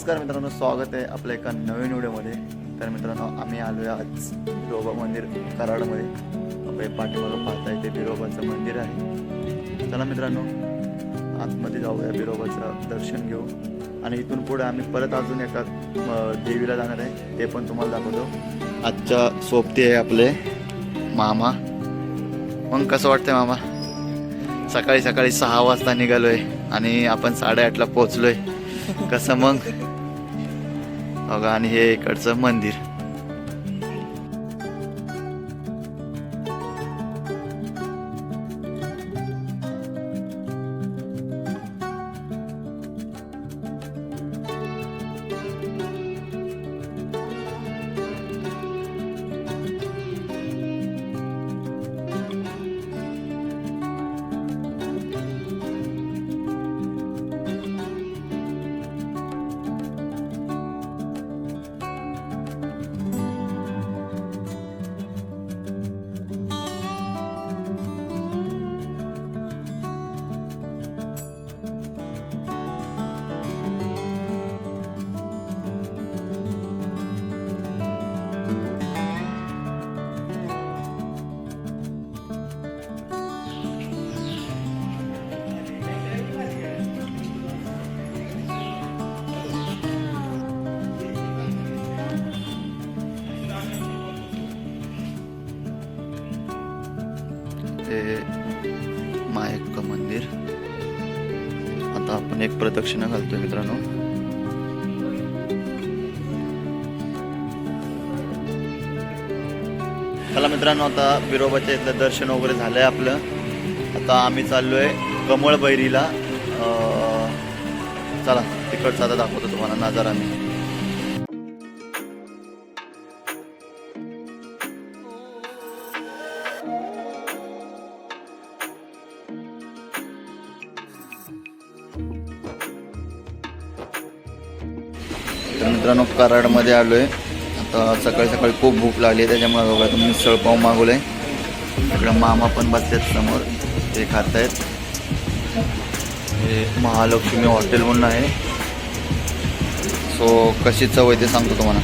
नमस्कार मित्रांनो, स्वागत आहे आपल्या एका नवीन व्हिडिओमध्ये. तर मित्रांनो, आम्ही आलो आहे आज बिरोबा मंदिर कराडमध्ये. आपण पाठीमागं पाहताय ते बिरोबाचं मंदिर आहे. चला मित्रांनो, आतमध्ये जाऊया, बिरोबाचं दर्शन घेऊ आणि इथून पुढे आम्ही परत अजून एका देवीला जाणार आहे, ते पण तुम्हाला दाखवतो. आजच्या सोबती आहे आपले मामा. मग कसं वाटतंय मामा? सकाळी सकाळी 6 वाजता निघालोय आणि आपण 8:30ला पोहोचलोय. कसं मग बघा. आणि हे इकडचं मंदिर. मायक्का मंदिर. आता आपण एक प्रदक्षिणा घालतोय मित्रांनो. चला मित्रांनो, आता बिरोबाच्या इथलं दर्शन वगैरे झालंय आपलं. आता आम्ही चाललोय कमळबैरीला. चला तिकडचा आता दाखवतो तुम्हाला नजारा मी. मित्रांनो, कराडमध्ये आलोय. आता सकाळी सकाळी खूप भूक लागली आहे, त्याच्यामुळे बघा तुम्ही मिसळ पाव मागवलंय. इकडं मामा पण बसलेत समोर, ते खात आहेत. हे महालक्ष्मी हॉटेल म्हणून आहे. सो कशी चव आहे ते सांगतो तुम्हाला.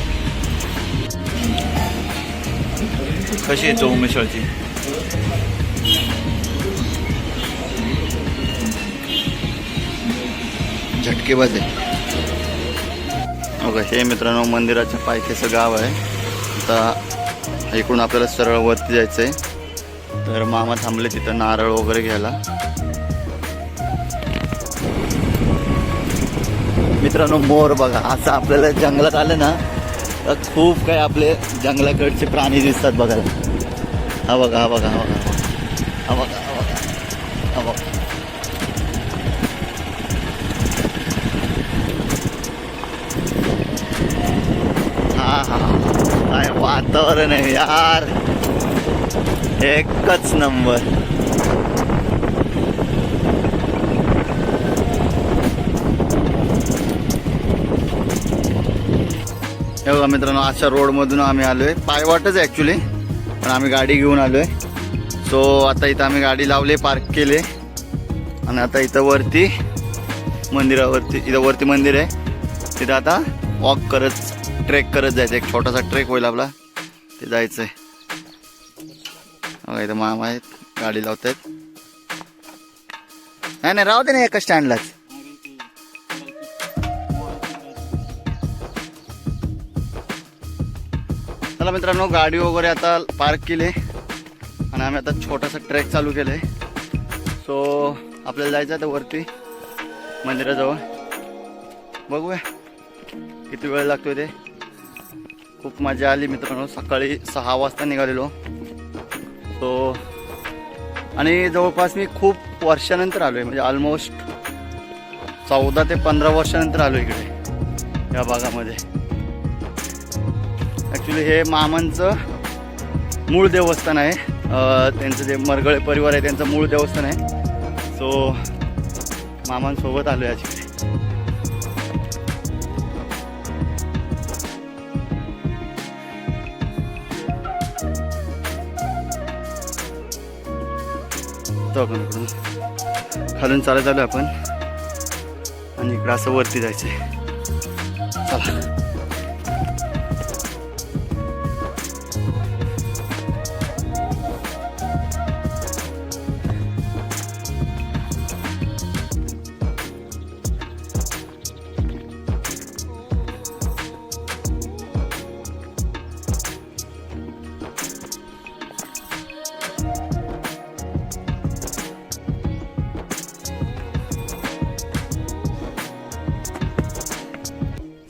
कशी आहे चव मिसळची? झटकेबाज आहे. बघा, हे मित्रांनो मंदिराच्या पायथ्याचं गाव आहे. आता इकडून आपल्याला सरळ वरती जायचं आहे. तर मामा थांबले तिथं नारळ वगैरे घ्यायला. मित्रांनो, मोर बघा. असं आपल्याला जंगलात आलं ना तर खूप काही आपले जंगलाकडचे प्राणी दिसतात बघायला. हा बघा, हा बघा, हा बघा, हा बघा, हा बघा, हा बघा. काय वातावरण आहे यार, एकच नंबर. हे बघा मित्रांनो, अशा रोडमधून आम्ही आलोय. पायवाटच आहे ॲक्च्युली, पण आम्ही गाडी घेऊन आलोय. सो आता इथं आम्ही गाडी लावली, पार्क केले आणि आता इथं वरती मंदिरावरती, इथं वरती मंदिर आहे, तिथं आता वॉक करत, ट्रेक करत जायचं. एक छोटासा ट्रेक होईल आपला, ते जायचं आहे. इथं मामा आहेत, गाडी लावत आहेत. नाही नाही, राहू दे ना एका स्टँडलाच. चला मित्रांनो, गाडी वगैरे आता पार्क केली आणि आम्ही आता छोटासा ट्रेक चालू केलं आहे. सो आपल्याला जायचं आहे तर वरती मंदिराजवळ. बघूया किती वेळ लागतोय ते. खूप मजा आली मित्रांनो. सकाळी 6 वाजता निघालेलो. सो आणि जवळपास मी खूप वर्षानंतर आलो आहे, म्हणजे ऑलमोस्ट 14 ते 15 वर्षानंतर आलो इकडे या भागामध्ये. ॲक्च्युली हे मामांचं मूळ देवस्थान आहे. त्यांचं जे मरगळे परिवार आहे त्यांचं मूळ देवस्थान आहे. सो मामांसोबत आलो आहे आज. खालून चालत आलो आपण आणि इकडं असं वरती जायचं आहे. चला.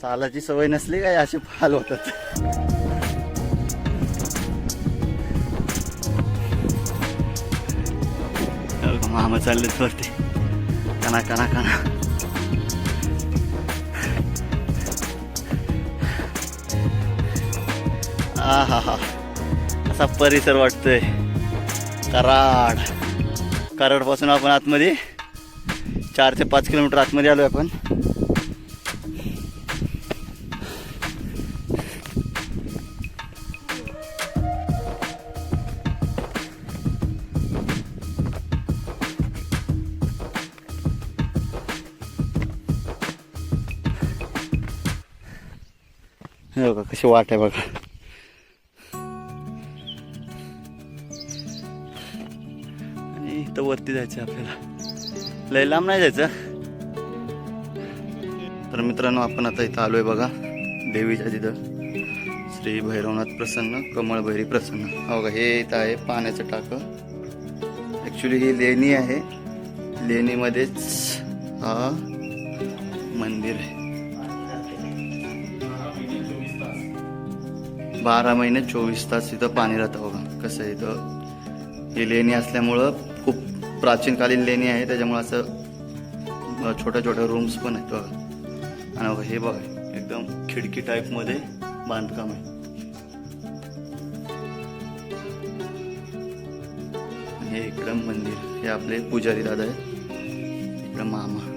चालाची सवय नसली काय असे हाल होतात. मामा चाललेत वरती कणा कणा कणा. हा हा असा परिसर वाटतोय. कराड पासून आपण आतमध्ये 4 ते 5 किलोमीटर आतमध्ये आलोय आपण. हे बघा कशी वाट आहे बघा. आणि इथं वरती जायचं आपल्याला. लय लांब नाही जायचं. तर मित्रांनो आपण आता इथं आलोय बघा देवीच्या तिथं. श्री भैरवनाथ प्रसन्न कमळभैरी प्रसन्न. हो का, हे इथं आहे पाण्याचं टाकं. ॲक्च्युली ही लेणी आहे. लेणीमध्येच हा मंदिर आहे. 12 महिने 24 तास इथं पाणी राहतं बघा. कसं आहे इथं ही लेणी असल्यामुळं खूप प्राचीनकालीन लेणी आहे. त्याच्यामुळं असं छोट्या छोट्या रूम्स पण आहेत बघा. आणि बघा हे बघा एकदम खिडकी टाईपमध्ये बांधकाम आहे. हे इकडं मंदिर. हे आपले पुजारी दादा आहेत. इकडं मामा.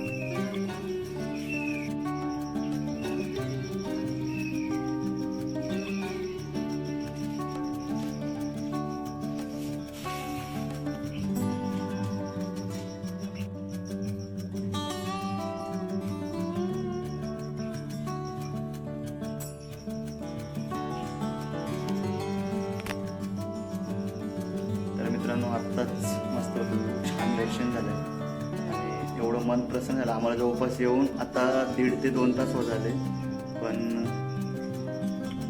मित्रांनो आत्ताच मस्त छान दर्शन झालं आणि एवढं मन प्रसन्न झालं. आम्हाला जवळपास येऊन आता 1.5 ते 2 तास होत झाले. पण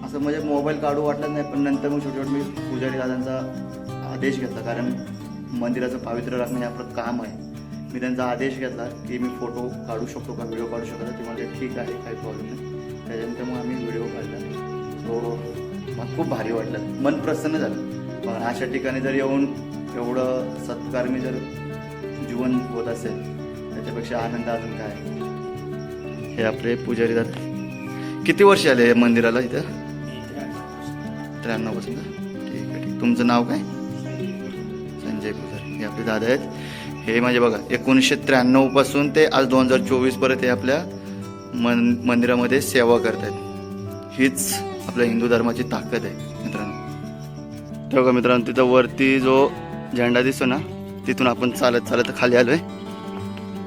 असं म्हणजे मोबाईल काढू वाटलं नाही. पण नंतर मग शेवटी मी पुजारी दादांचा आदेश घेतला. कारण मंदिराचं पावित्र्य राखणं हे आपलं काम आहे. मी त्यांचा आदेश घेतला की मी फोटो काढू शकतो का, व्हिडिओ काढू शकतो. ते मला ठीक आहे, काही प्रॉब्लेम नाही. त्याच्यानंतर मग आम्ही व्हिडिओ काढला. तो मला खूप भारी वाटलं. मन प्रसन्न झालं. पण अशा ठिकाणी जर येऊन एवढं सत्कारमी जर जीवन होत असेल त्याच्यापेक्षा आनंद अजून काय. हे आपले पुजारी दादा. किती वर्ष आले या मंदिराला इथं? 93 पासून. ठीक आहे ठीक. तुमचं नाव काय? संजय पुजारी. हे आपले दादा आहेत. हे म्हणजे बघा 1993 पासून ते आज 2024 पर्यंत हे आपल्या मंदिरामध्ये सेवा करत आहेत. हीच आपल्या हिंदू धर्माची ताकद आहे मित्रांनो. तेव्हा मित्रांनो तिथं वरती जो झेंडा दिसतो ना तिथून आपण चालत चालत खाली आलोय.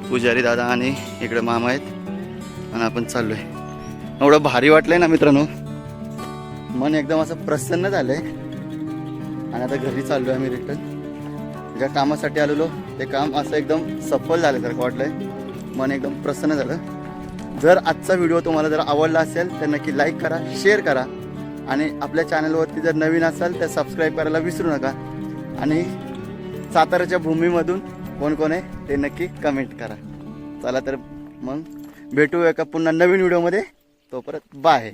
पुजारी दादा आणि इकडे मामा आहेत आणि आपण चाललोय. एवढं भारी वाटलंय ना मित्रांनो. मन एकदम असं प्रसन्न झालंय. आणि आता घरी चाललोय आम्ही रिटर्न. ज्या कामासाठी आलेलो ते काम असं एकदम सफल झाल्यासारखं वाटलंय. मन एकदम प्रसन्न झालं. जर आजचा व्हिडिओ तुम्हाला जर आवडला असेल तर नक्की लाईक करा, शेअर करा. आणि आपल्या चॅनलवरती जर नवीन असाल तर सबस्क्राईब करायला विसरू नका. आणि साताऱ्याच्या भूमीमधून कोण कोण आहे ते नक्की कमेंट करा. चला तर मग भेटू एका पुन्हा नवीन व्हिडिओमध्ये. तोपर्यंत बाय.